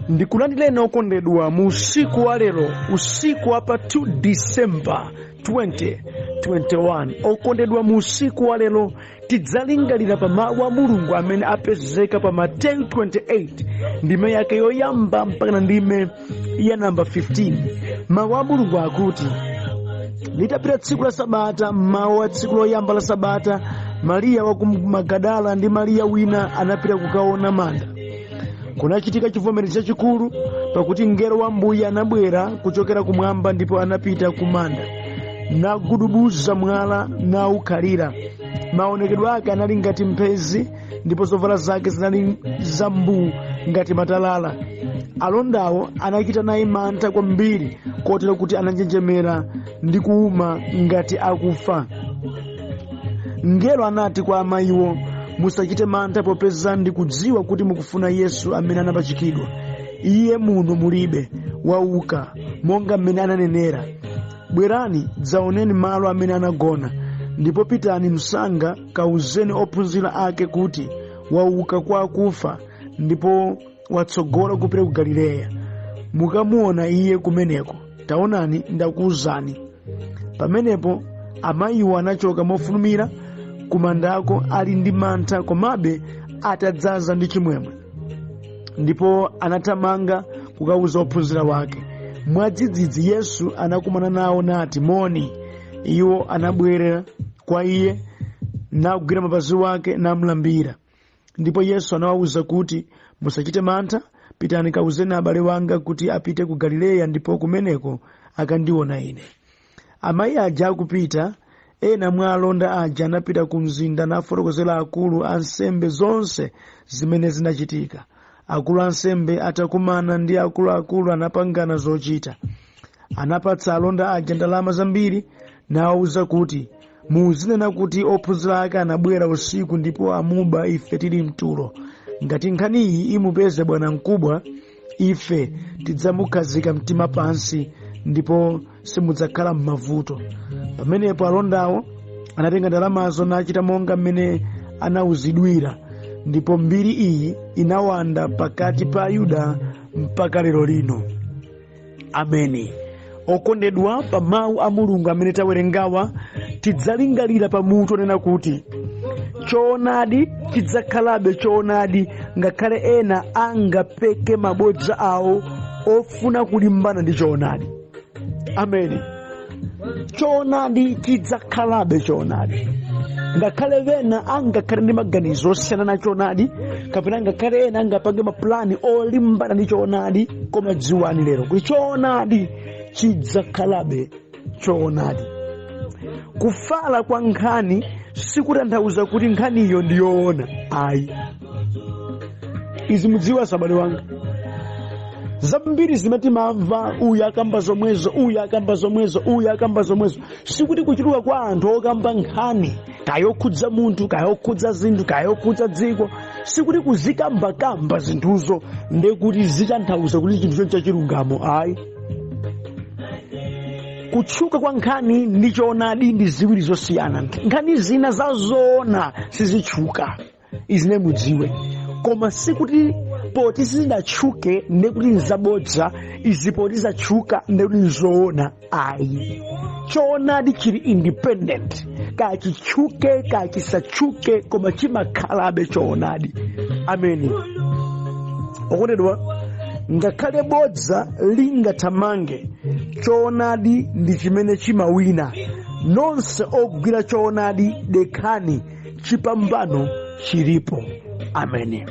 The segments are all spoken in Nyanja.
Ndikulandire okondedwa mu usiku wa lero, usiku wa pa 2 December 2021. Okondedwa mu usiku wa lero tidzalingalira pa mawu a Mulungu amene apezeka pa Mateyu 28 ndime yake yoyamba mpaka ndime ya namba 15. Mawu a Mulungu akuti, litapita tsiku la Sabata, mawu wa tsiku loyamba la Sabata, Mariya wa ku Magadala ndi Mariya wina anapita kukaona manda. Kunachitika chivomerezi chachikulu pakuti mngelo wa Ambuye anabwera kuchokera kumwamba ndipo anapita ku manda, nagudubuza mwala naukhalira. Maonekedwe ake anali ngati mphezi ndipo zovala zake zinali zambu ngati matalala. Alondawo anachita naye mantha kwambiri kotero kuti ananjenjemera ndi kuuma ngati akufa. Mngelo anati kwa amayiwo, musachite mantha popeza ndikudziwa kuti mukufuna Yesu amene anapachikidwa. Iye muno mulibe, wauka monga mmene ananenera. Bwerani dzaoneni malo amene anagona, ndipo pitani msanga kauzeni ophunzira ake kuti wauka kwa akufa ndipo watsogola kupita ku Galileya. Mukamuona iye kumeneko. Taonani, ndakuwuzani. Pamenepo amayiwo anachoka mofulumira kumandako ali ndi mantha komabe atadzaza ndi chimwemwe. Ndipo anathamanga kukauza ophunzira wake. Mwadzidzidzi Yesu anakumana nawo nati, moni. Iwo anabwerera kwa iye nagwira mapazi wake namulambira. Ndipo Yesu anawawuza kuti, musachite mantha, pitani kauzeni abale wanga kuti apite ku Galileya ndipo kumeneko akandiona ine. Amayi aja akupita, ena mwa alonda aja anapita ku mzinda nafotokozera akulu ansembe zonse zimene zinachitika. Akulu ansembe atakumana ndi akuluakulu anapangana zochita. Anapatsa alonda aja ndalama zambiri nawawuza kuti, muzinena kuti ophunzira ake anabwera usiku ndipo amuba ife tili mtulo. Ngati nkhani iyi imupeze bwana mkubwa, ife tidzamukhazika mtima pansi ndipo simudzakhala m'mavuto. Pamenepo alondawo anatenga ndalamazo nachita monga mmene anawuzidwira, ndipo mbiri iyi inawanda pakati pa Ayuda mpaka lero lino. Ameni. Okondedwa, pa mawu a Mulungu amene tawerengawa tidzalingalira pamutu onena kuti choonadi chidzakhalabe choonadi ngakhale ena angapeke mabodza awo ofuna kulimbana ndi choonadi. Ameni. Choonadi chidzakhalabe choonadi ngakhale wena angakhale ndi maganizo osiyana na choonadi, kapena ngakhale ena angapange maplani olimbana ndi choonadi, koma dziwani lero kuti choonadi chidzakhalabe choonadi. Kufala kwa nkhani sikutanthauza kuti nkhaniyo ndiyoona. Ayi. Izi mudziwa sabale wanga. Zambiri zimati mamva uyu akamba zomwezo, uyu akamba zomwezo, uyu akamba zomwezo. Sikuti kuchuluka kwa anthu okamba nkhani kayokhudza munthu, kayokhudza zinthu, kayokhudza dziko, sikuti kuzikambakamba zinthuzo ndekuti zitanthauza kuti chinthu chachilungamo. Ayi. Kutchuka kwa nkhani ndi choonadi ndi ziwiri zosiyana. Nkhani zina zazoona sizitchuka, izi ne mudziwe. Koma sikuti poti sizidatchuke ndekuti nzabodza, izi poti zatchuka ndekuti nzoona. Ayi. Choonadi chili independent, kachitchuke kachisatchuke koma chimakhalabe choonadi. Ameni. Okondedwa, ngakhale bodza lingathamange, choonadi ndi chimene chimawina. Nonse ogwira choonadi dekhani, chipambano chilipo. Ameni.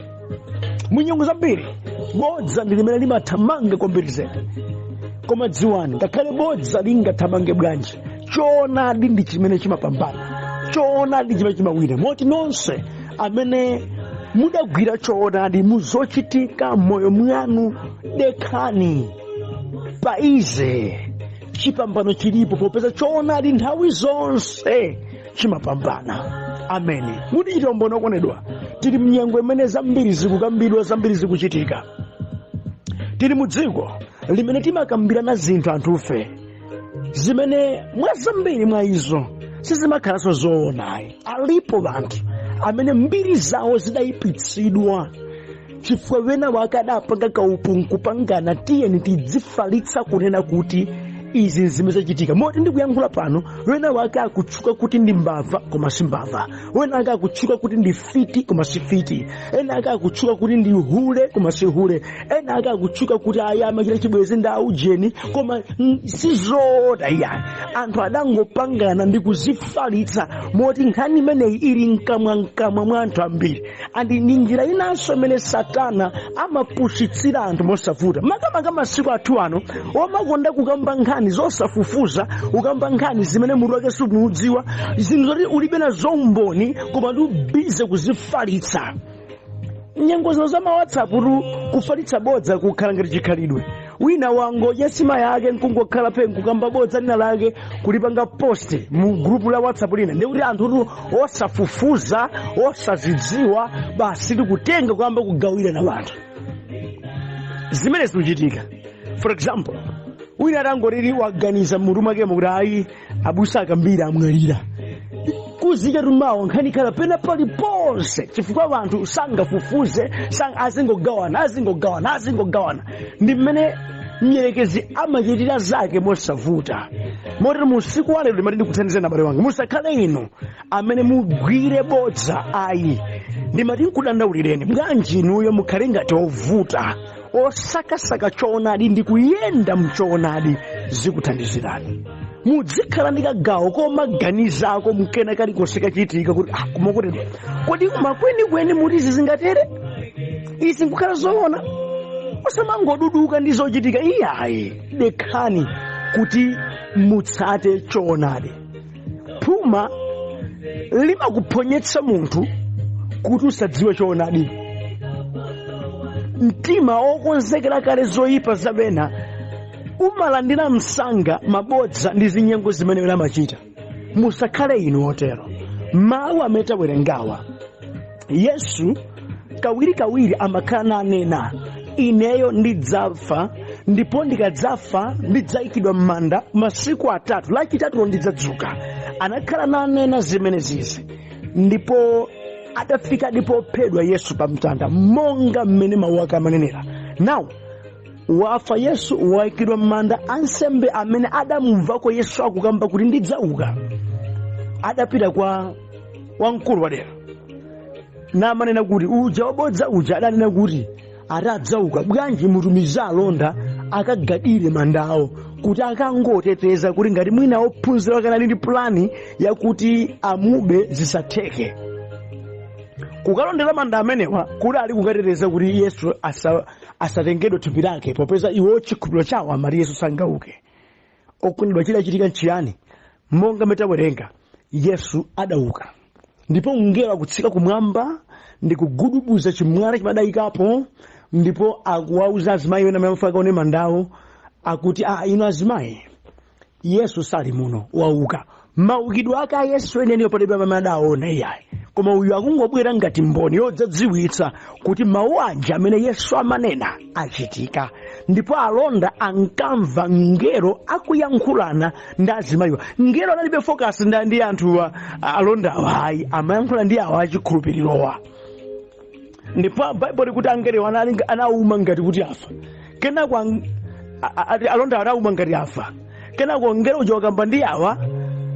Munyengo zambiri bodza ndi limene limathamanga kwambiri zedi, koma dziwani ngakhale bodza lingathamange bwanji, choonadi ndi chimene chimapambana, choonadi chimene chimawina. Moti nonse amene mudagwira choonadi muzochitika moyo mwanu dekhani, paize chipambano chilipo popeza choonadi nthawi zonse chimapambana. Ameni. Mudi chitombono okondedwa, tili mnyengo imene zambiri zikukambidwa, zambiri zikuchitika. Tili mudziko limene timakambirana zinthu anthufe zimene mwa zambiri mwa izo sizimakhalanso zoonayi. Alipo anthu amene mbiri zawo zidayipitsidwa chifukwa wena wake adapanga kaupungu pangana tiyeni tidzifalitsa kunena kuti izi zimene zachitika. Moti ndikuyankhula pano wena wake akutchuka kuti ndi mbava koma si mbava, wena wake akutchuka kuti ndi fiti koma si fiti, ena ake akutchuka kuti ndi hule koma si hule, ena ake akutchuka kuti ayama chita chibwezi ndi aujeni koma sizoda. Iyani anthu adangopangana ndi kuzifalitsa moti nkhani imeneyi ili mkamwa mwa anthu ambiri. Andi ndi njira inanso imene Satana amapushitsira anthu mosavuta. Makamaka masiku athu ano omakonda kukamba nkhani zosafufuza, ukamba nkhani zimene mutu wake simudziwa, zinthu zoti ulibe nazo umboni koma ndi ubize kuzifalitsa. Nyengo zino za WhatsApp kufalitsa bodza kukhala ngati chikhalidwe. Wina wango yasima yake nkungokhala pe nkukamba bodza lina lake kulipanga post mu grupu la WhatsApp lina, ndi kuti anthu osafufuza osazidziwa basi tikutenga kwamba kugawira na wanthu. Zimene zikuchitika. For example, wina atangoriri waganiza mmutu mwake kuti ayi abusa akambiri amwalira, kuzika tumawo nkhani khala pena paliponse chifukwa wanthu sangafufuze azingogawana. Ndi mmene mdierekezi amachitira zake mosavuta. Motero musiku wa lero ndimati ndikuthandizeni abale wanga, musakhale inu amene mugwire bodza. Ayi ndimati nkudandaulireni bwanji inuyo mukhale ngati ovuta osakasaka choonadi ndi kuyenda mchoonadi zikuthandizirani. Mudzikhala ndi kagawo komaganiza ako mkena kalikonse kachitika kuti kumakotedwa kodi kumakwenikweni muti izi zingatere, izi nkukhala zoona, osamangoduduka ndi zochitika. Iyayi dekhani kuti mutsate choonadi. Phuma limakuphonyetsa munthu kuti usadziwe choonadi. Mtima okonzekera kale zoyipa zabena umalandira msanga mabodza ndi zinyengo zimene wena amachita. Musakhale inu otero. Mawu amene werengawa Yesu kawirikawiri amakhala nanena ineyo ndidzafa ndipo ndikadzafa ndidzayikidwa m'manda masiku 3, lachitatulo ndidzadzuka. Anakhala nanena zimene zizi ndipo adafika ndipo phedwa Yesu pamtanda monga mmene mawu ake amanenera. Now wafa Yesu wayikidwa m'manda, ansembe amene adamumvako Yesu akukamba kuti ndidzauka adapita kwa wamkulu wadera namanena kuti uja wabodza uja adanena kuti atadzauka bwanji mutumiza alonda akagadire mandawo kuti akangoteteza kuti ngati mwina ophunzira wakanali ndi plani yakuti amube zisatheke. Kukalondera manda amenewa kuti ali kukateteza kuti Yesu asatengedwe thupi lake popeza iwo chikhulupiriro chawo amati Yesu sangauke. Okondedwa chidachitika nchiyani? Monga metawerenga Yesu adauka ndipo mngelo akutsika kumwamba ndi kugudubuza chimwala chimadayikapo ndipo akuwauza azimayi wena amafika one mandawo akuti inu azimayi Yesu sali muno wauka. Maukidwe ake a Yesu eneniyo palibe amene adaona iyayi, koma uyu akungobwera ngati mboni yodzadziwitsa kuti mawu aja amene Yesu amanena achitika. Ndipo alonda ankamva ngelo akuyankhulana ndi azimayiwa. Ngelo analibe focus ndi anthuwa alondawa, ayi amayankhula ndi awo achikhulupirirowa. Ndipo Bible likuti angelo anauma ngati kuti afa, kenako alonda anauma ngati afa, kenako ngelo uja wakamba ndi awa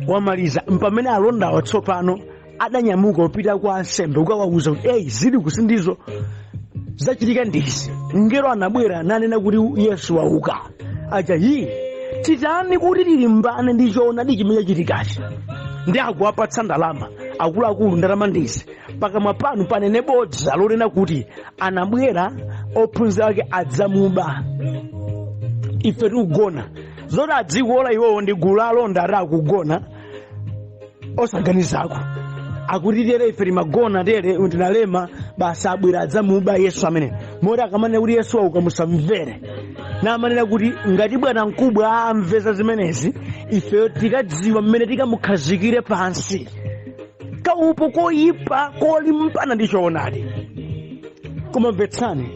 wamaliza. Mpamene alondawa tsopano adanyamuka upita kwa ansembe ukawauza kuti zili kusindizo zachitika ndizi. Ngelo anabwera nanena kuti Yesu wauka. Aja titani kuti tilimbane ndi choonadi chimene chachitikachi. Ndi akuwapatsa ndalama akuluakulu ndalama ndizi pakamwa panu panene bodza lonena kuti anabwera ophunzira ake adzamuba. Ife tikugona zoti adzikuola iwowo ndi gulu la alonda akugona osaganizako akuti tere ife timagona tere ndinalema basi abwera adzamuba Yesu amene. Moti akamanena kuti Yesu wauka musamvere namanena kuti ngati bwana mkubwa amveza zimenezi ife tikadziwa mmene tikamukhazikire pansi. Kaupo koyipa kolimpana ndi choonadi. Koma mvetsani,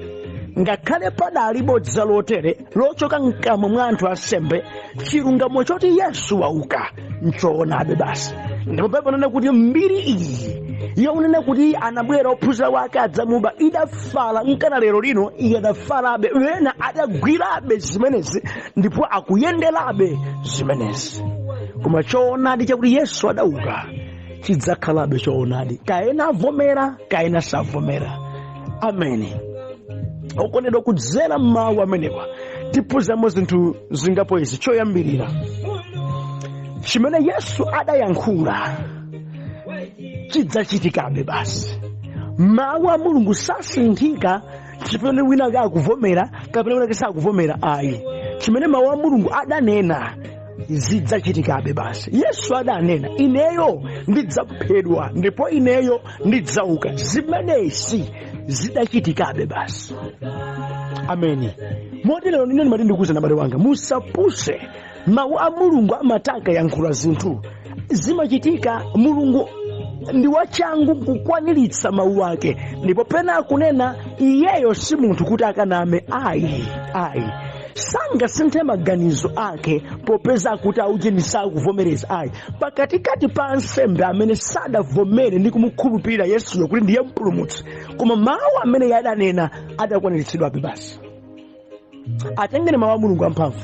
ngakhale padali bodza lotere lochoka mkamwa mwa anthu asembe, chilungamo choti Yesu wauka nchoonadi basi. Ndipo Bible inanena kuti mbiri iyi yaunena kuti anabwera ophunzira wake adzamuba idafala nkana lero lino ikadafalabe wena adagwirabe zimenezi ndipo akuyenderabe zimenezi. Koma choonadi chakuti Yesu adauka chidzakhalabe choonadi, kaena avomera kaena savomera. Ameni. Okondedwa, kudzera mawu amenewa tiphunzamo zinthu zingapo izi. Choyambirira, chimene Yesu adayankhula chidzachitikabe basi. Mawu a Mulungu sasinthika chifukwa wina akuvomera kapena wina sakuvomera. Ayi, chimene mawu a Mulungu adanena zidzachitikabe basi. Yesu adanena ineyo ndidzaphedwa ndipo ineyo ndidzauka. Zimenezi zidachitikabe basi. Ameni. Moti lero nini ndimati ndikuza na bale wanga, musapuse mawu a Mulungu amataka yankhula zinthu zimachitika. Mulungu ndi wachangu kukwaniritsa mawu ake, ndipo pena akunena iyeyo si munthu kuti akaname. Ayi, sangasinthe maganizo ake popeza kuti aujeni sakuvomereza. Ayi, pakatikati pa ansembe amene sadavomere ndi kumukhulupirira Yesuyo kuti ndiye mpulumutsi, koma mawu amene adanena adakwaniritsidwabe basi. Atengeni mawu a Mulungu amphamvu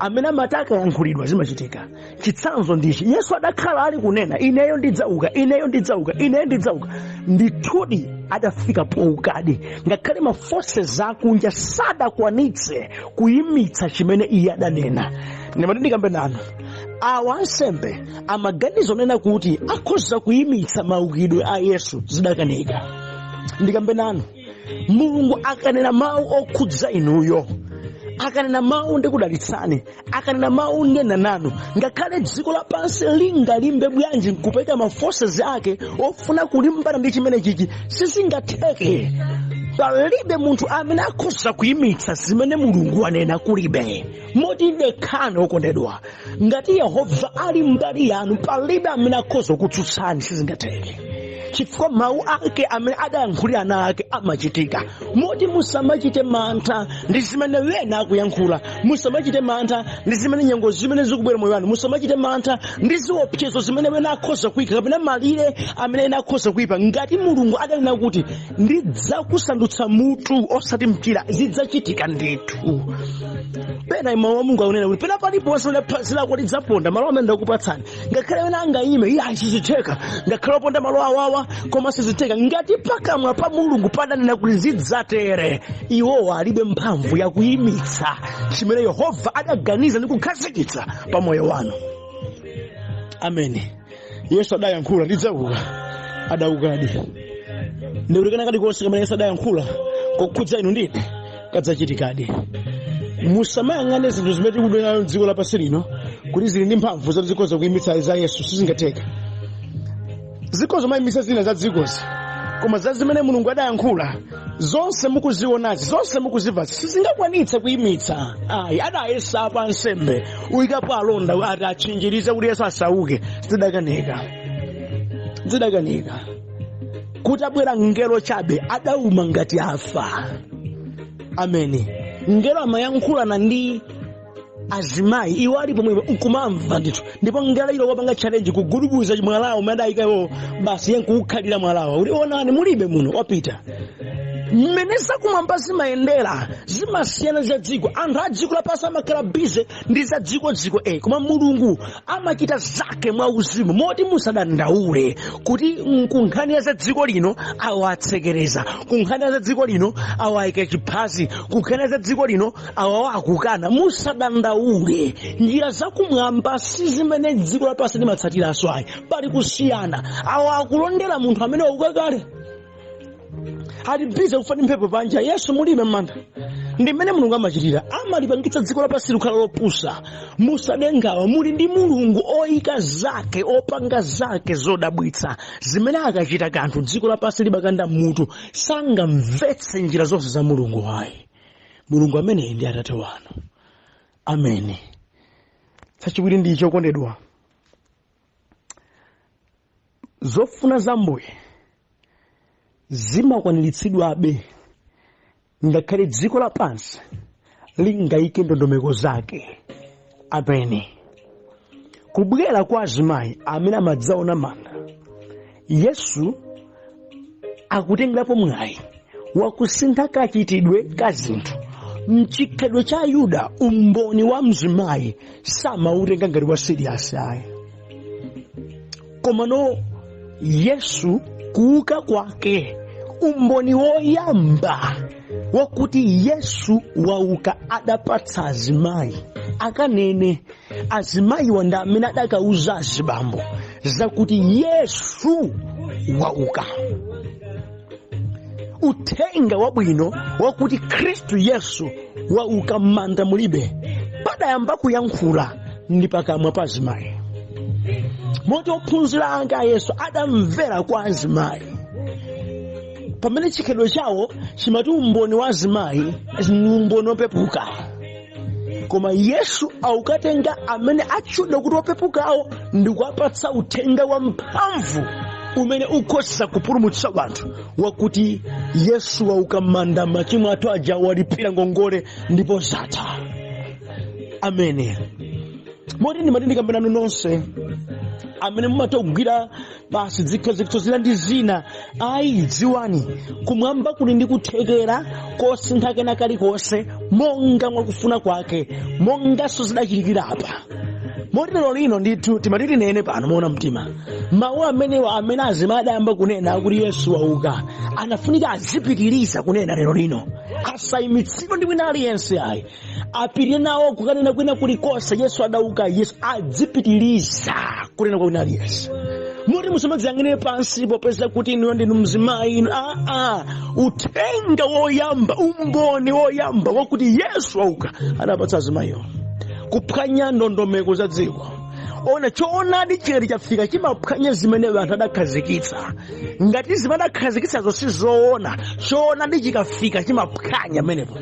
amene amataka yankhulidwa zimachitika. Chitsanzo ndichi, Yesu adakhala ali kunena ineyo ndidzauka, ineyo ndidzauka, ineyo ndidzauka. Ndithudi adafika poukadi, ngakhale ma forces akunja sadakwanitse kuyimitsa chimene iye adanena. Ndimati ndikambe nanu, awa ansembe amaganizo onena kuti akhoza kuyimitsa maukidwe a Yesu zidakanika. Ndikambe nanu, Mulungu akanena mawu okhudza inuyo, akanena mawu ndikudalitsani, akanena mawu ndena nanu, ngakhale dziko lapansi lingalimbe bwanji nkupeka ma forces ake ofuna kulimbana ndi chimene chichi, sizingatheke. Palibe munthu amene akhoza kuyimitsa zimene Mulungu anena, kulibe. Moti dekhani okondedwa, ngati Yehova ali mbali yanu palibe amene akhoza kutsutsani, sizingatheke. Chifukwa mawu ake amene adayankhulira ana ake amachitika. Moti musamachite mantha ndi zimene wena akuyankhula, musamachite mantha ndi zimene nyengo zimene zikubwera moyo wanu, musamachite mantha ndi ziopsezo zimene wena akhoza kuyika kapena malire amene ena akhoza kuyipa. Ngati Mulungu adanena kuti ndidzakusandutsa mutu osati mchira, zidzachitika ndithu. Pena mawu a Mulungu akunena kuti pena paliponse phazi lako lidzaponda malo amene ndakupatsani, ngakhale wena angayime iye sizitheka, ngakhale waponda malo awawa koma sizitheka. Ngati pakamwa pa Mulungu padanena kuti zidzatere, iwo alibe mphamvu ya kuyimitsa chimene Yehova adaganiza ndi kukhazikitsa pa moyo wanu. Ameni. Yesu adayankhula ndidzauka, adaukadi. Ndikulikana kali konse kamene Yesu adayankhula kokhudza inu ndine kadzachitikadi. Musamayang'ane zinthu zimene tikudwera dziko lapansi lino kuti zili ndi mphamvu zoti zikhoza kuyimitsa za Yesu, sizingatheka. Zikhoza mayimitsa zina za dzikozi, koma za zimene Mulungu adayankhula zonse mukuzionazi, zonse mukuzimvazi, sizingakwanitse kuyimitsa. Ayi, adayesa pa nsembe uyikapo alonda ati achinjirize kuti Yesu asauke, zidakanika. Kuti abwera ngelo chabe adauma ngati afa. Ameni. Ngelo amayankhulana ndi azimayi iwo alipo mwe nkumamva ndithu, ndipo ngelo ilo wapanga challenge kugudubuza mwalawo madayikawo basi yenkukhalira mwalawo uli onani mulibe muno wapita. Mmene zakumwamba zimayendera zimasiyana za dziko. Anthu a dziko lapansi amakhala bize ndi za dziko koma Mulungu amachita zake mwa uzimu. Moti musadandaule kuti kunkhani za dziko lino awatsekereza, kunkhani za dziko lino awayike chiphazi, kunkhani za dziko lino awakukana. Musadandaule, njira zakumwamba si zimene dziko lapansi limatsatira aswayi, pali kusiyana. Awakulondera munthu amene waukakale ali bize kufani mphepo panja. Yesu mulibe mantha. Ndi mmene Mulungu amachitira, amalipangitsa dziko lapansi likhala lopusa. Musadengawa, muli ndi Mulungu oyika zake, opanga zake zodabwitsa zimene akachita kanthu dziko lapansi libakanda mutu sangamvetse njira zonse za Mulungu. Hayi, Mulungu amene ndi Atate wanu. Ameni. Chachiwiri ndi icho okondedwa, zofuna za Mbuye zimakwaniritsidwabe ngakhale dziko lapansi lingayike ndondomeko zake. Ameni. Kubwera kwa azimayi amene amadzaona manda, Yesu akutengerapo mwayi wakusintha kachitidwe ka zinthu. Mchikhalidwe cha Yuda umboni wa mzimayi samautenga ngati wa serious ayi. Komano Yesu kuuka kwake umboni woyamba wakuti Yesu wauka adapatsa azimayi akanene azimayi wanda amene adakauza azibambo zakuti Yesu wauka. Uthenga wabwino wakuti Khristu Yesu wauka m'manda mulibe padayamba kuyankhula ndi pakamwa pa azimayi. Moti ophunzira anga Yesu adamvera kwa azimayi pamene chikhalidwe chawo chimati umboni wa azimayi ni umboni wopepuka. Koma Yesu aukatenga amene atchudwa kuti opepukawo ndi kuwapatsa uthenga wa mphamvu umene ukhoza kupulumutsa wanthu wakuti Yesu wauka m'manda, machimo athu aja walipira ngongole ndipo zatha. Amene. Moti ndimati ndikambirana nonse amene mumatogwira basi zikho zila ndi zina ayi dziwani kumwamba kuli ndi kuthekera kosintha kena kalikonse monga mwakufuna kwake monganso zidachitikira apa. Moti lero lino ndithu timati tinene pano moona mtima mawu amenewa amene azimayi adayamba kunena kuti Yesu wauka anafunika azipitiriza kunena lero lino, asayimitsidwe ndi wina aliyense ayi, apirire nawo kukanena kwina kulikonse Yesu adauka. Yesu adzipitiriza kunena kwa wina aliyense. Moti musamadziyang'anire pansi popeza kuti inu ndinu mzimayi inu. Uthenga woyamba, umboni woyamba wakuti Yesu wauka adapatsa azimayiwo kuphwanya ndondomeko za dziko. Ona choonadi chikati chafika chimaphwanya zimene anthu adakhazikitsa. Ngati zimene adakhazikitsazo sizoona, choonadi chikafika chimaphwanya menepo.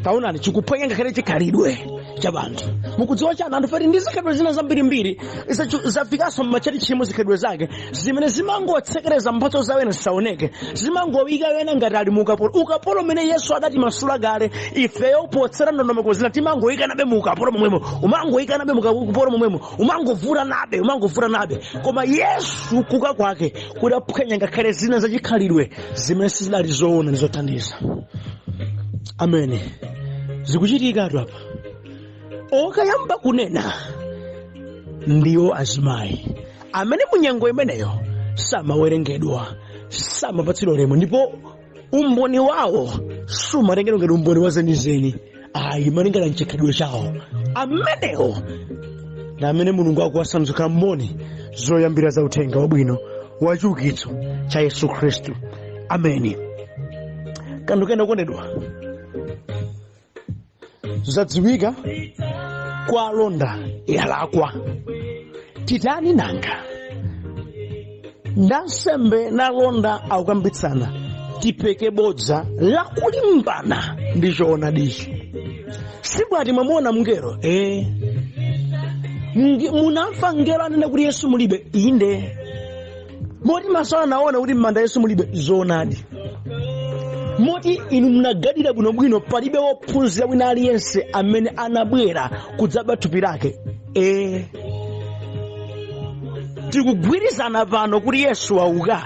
Taonani chikuphwanya ngakhale chikhalidwe cha banthu. Mukudziwa chana anthu pati ndi zikhalidwe zina zambirimbiri zafikanso m'machati chimo zikhalidwe zake zimene zimangotsekereza mphatso zawo ena zisaoneke, zimangowika wena ngati ali mu ukapolo. Ukapolo umene Yesu adati masula kale ifeyo potsera ndondomeko zina timangoyika nabe mu ukapolo momwemo, umangoyika nabe mu ukapolo momwemo, umangovula nabe. Koma Yesu kuka kwake kudaphwanya ngakhale zina zachikhalidwe zimene sizidali zoona ndi zothandiza. Amene. Zikuchitika apa okayamba kunena ndiwo azimayi amene munyengo imeneyo samawerengedwa, samapatsidwa ulemu, ndipo umboni wawo sumatengedwa ngati umboni wa zenizeni ayi, malingana ndi chikhalidwe chawo. Amenewo na amene Mulungu akuwasanzika mboni zoyambira za uthenga wabwino wa chiukitso cha Yesu Khristu. Ameni. Kanthu kena kondedwa zadziwika kwa alonda yalakwa. Titani nanga ndansembe nalonda akukambitsana tipeke bodza lakulimbana ndi choonadichi. Sibwati mwamuona mngelo munamva mngelo anene kuti Yesu mulibe inde. Moti maso anaona kuti m'manda Yesu mulibe zoonadi. Moti inu munagadira bwinobwino palibe wophunzira wina aliyense amene anabwera kudzaba thupi lake. Tikugwirizana pano kuti Yesu wauka.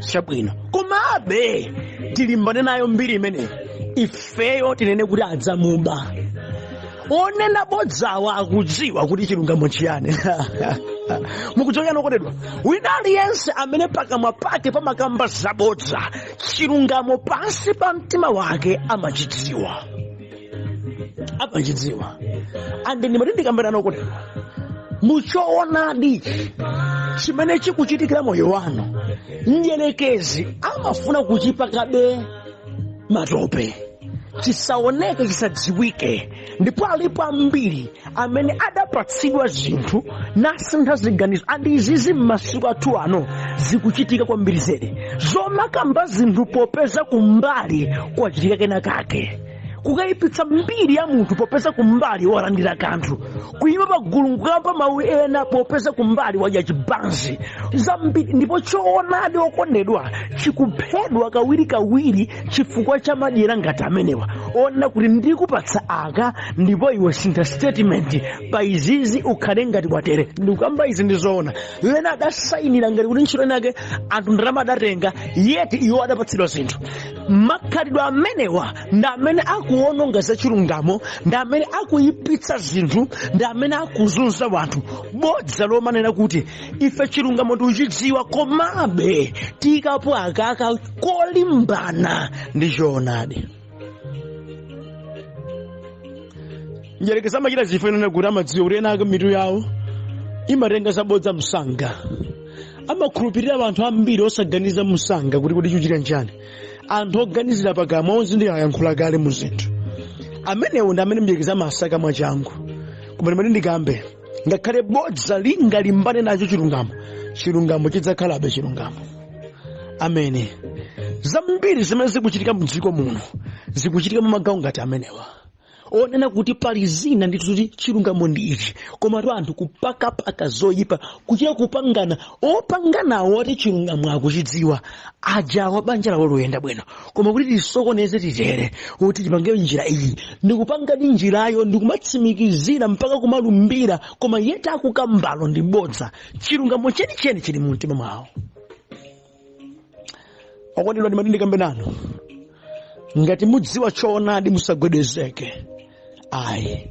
Chabwino. Komabe tilimbane nayo mbiri imene ifeyo tinene kuti adzamuba. Onena bodzawa akudziwa kuti chilungamo chiyani. Mukuchoka nokondedwa wina aliyense amene pakamwa pake pamakamba zabodza chilungamo pansi pa mtima wake amachidziwa. Ande ndimati ndikambirana nokondedwa muchoonadi chimene chikuchitikira moyo wanu, mdierekezi amafuna kuchipakabe matope chisaoneke chisadziwike. Ndipo alipo ambiri amene adapatsidwa zinthu nasintha ziganizo. Andi izizi m'masiku athu ano zikuchitika kwambiri zedi zomakamba zinthu popeza kumbali kwachitika kena kake, kukayipitsa mbiri ya munthu popeza kumbali walandira kanthu, kuyima pagulu nkukamba mawu ena popeza kumbali wadya chibanzi zambiri. Ndipo choonadi okondedwa chikuphedwa kawiri chifukwa cha madyera ngati amenewa. ona kuti ndikupatsa aka ndipo iwe sintha statement pa izizi ukhale ngati kwatere. Ndikukamba izi ndizoona. Ena adasayinira ngati kuti ntchito yake anthu ndalama adatenga yeti iwo adapatsidwa zinthu. Makhalidwe amenewa ndi amene akuononga za chilungamo, ndi amene akuyipitsa zinthu, ndi amene akuzunza wanthu. Bodza lomanena kuti ife chilungamo tikuchidziwa komabe tikapo akaka kolimbana ndi choonadi. Njereke samachita zifo inena kuti amadziwa kuti ena ake mitu yawo imatenga zabodza msanga. Amakhulupirira anthu ambiri osaganiza msanga kuti chuchita njani. Anthu oganizira pakamwa onse ndi ayankhula kale mu zinthu. Amenewo ndi amene mnjereke zamasaka mwachangu. Koma ndimene ndikambe ngakhale bodza lingalimbane nacho chilungamo chidzakhalabe chilungamo. Amene zambiri zimene zikuchitika mu dziko muno zikuchitika mu magawo ngati amenewa. Onena kuti pali zina ndituti chilungamo ndi ichi, koma anthu kupakapaka zoyipa kuchita kupangana opanganawo ati chilungamo akuchidziwa ajawa banja lawo loyenda bwino. Koma kuti tisokoneze titere kuti tipange njira iyi ndikupanga ndi njirayo ndikumatsimikizira mpaka kumalumbira, koma yeta akukambalo ndi bodza. Chilungamo chenicheni chili mu mtima mwawo. Okondedwa ndimati ndikambe nanu, ngati mudziwa choonadi musagwedezeke. Ayi,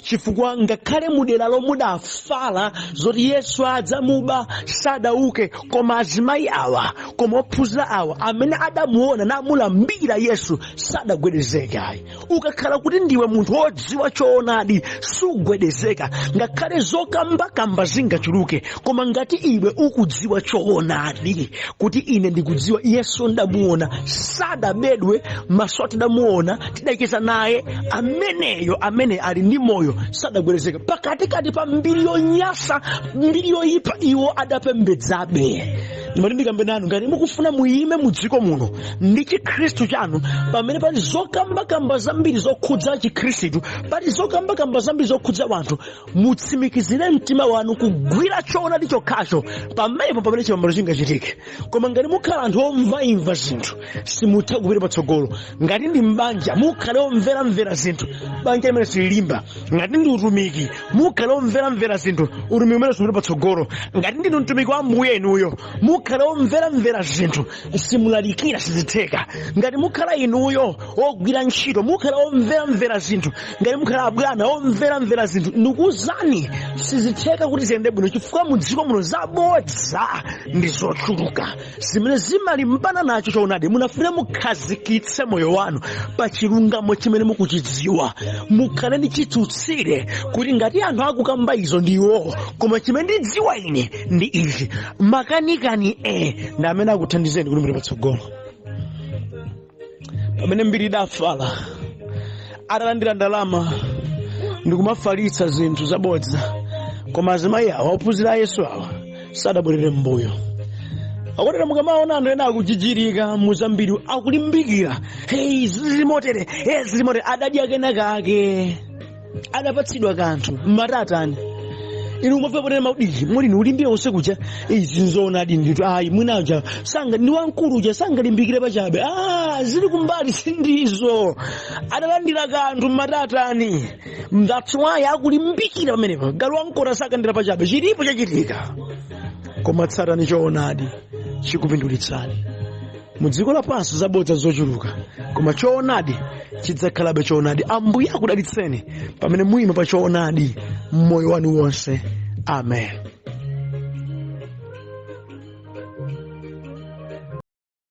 chifukwa ngakhale mudera mudafala zoti Yesu adzamuba sadauke, koma azimayi awa, koma ophunzira awa amene adamuona namulambira Yesu sadagwedezeke. Ayi, ukakhala kuti ndiwe munthu wodziwa choonadi sugwedezeka. Ngakhale zokambakamba zingachuluke, koma ngati iwe ukudziwa choonadi kuti ine ndikudziwa Yesu ndamuona sadabedwe, maso atidamuona tidacheza naye, ameneyo amene ali ndi moyo sadagwedezeka. Pakatikati pa mbiri yonyasa, mbiri yoyipa, iwo adapembedzabe. Ndimati ndikambe nanu, ngati mukufuna muyime mu dziko muno ndi chikhristu chanu, pamene pali zokambakamba zambiri zokhudza chikhristu, pali zokambakamba zambiri zokhudza wanthu, mutsimikizire mtima wanu kugwira choonadi chokhacho, pamenepo pamene chipambano chingachitike. Koma ngati mukhala anthu omvaimva zinthu simutha kupita patsogolo. Ngati ndi mbanja mukhale omveramvera zinthu, banja limene sililimba. Ngati ndi utumiki mukhale omveramvera zinthu, utumiki umene sipita patsogolo. Ngati ndi mtumiki wa Ambuye inuyo mukhale omveramvera zinthu, simulalikira sizitheka. Ngati mukhala inuyo ogwira ntchito mukhale omveramvera zinthu, ngati mukhala abwana omveramvera zinthu, ndikuwuzani sizitheka kuti ziyende bwino. Chifukwa mu dziko muno zabodza ndi zochuluka zimene zimalimbana nacho choonadi. Munafuna mukhazikitse moyo wanu pa chilungamo chimene mukuchidziwa. Mukhale ndi chitsutsire kuti ngati anthu akukamba izo ndiwo, koma chimene ndidziwa ine ndi ichi. Makanikani ndi amene akuthandizeni kuti mupite patsogolo. Pamene mbiri idafala atalandira ndalama ndikumafalitsa zinthu zabodza, koma azimayi awa ophunzira Yesu awa sadabwerere m'mbuyo. Akotera mukamaona anthu ena akujijirika muzambiri akulimbikira, hey zilimotere, zilimotere, adadya kenaka ake, adapatsidwa kanthu matatani. Inu mwafa potera maudiji muli ni ulimbire usekuja izi nzoonadi nditu ayi mwinaja sanga ni wankulu uja sanga limbikire pachabe. Zili kumbali sindizo, adalandira kanthu matatani. That's why akulimbikira pamenepo. Galu wankora saka ndira pachabe chilipo chachitika, koma tsatani choonadi chikupindulitsani. Mudziko lapansi zabodza zochuluka, koma choonadi chidzakhalabe choonadi. Ambuye akudalitseni pamene muyima pa choonadi mmoyo wanu wonse. Amen.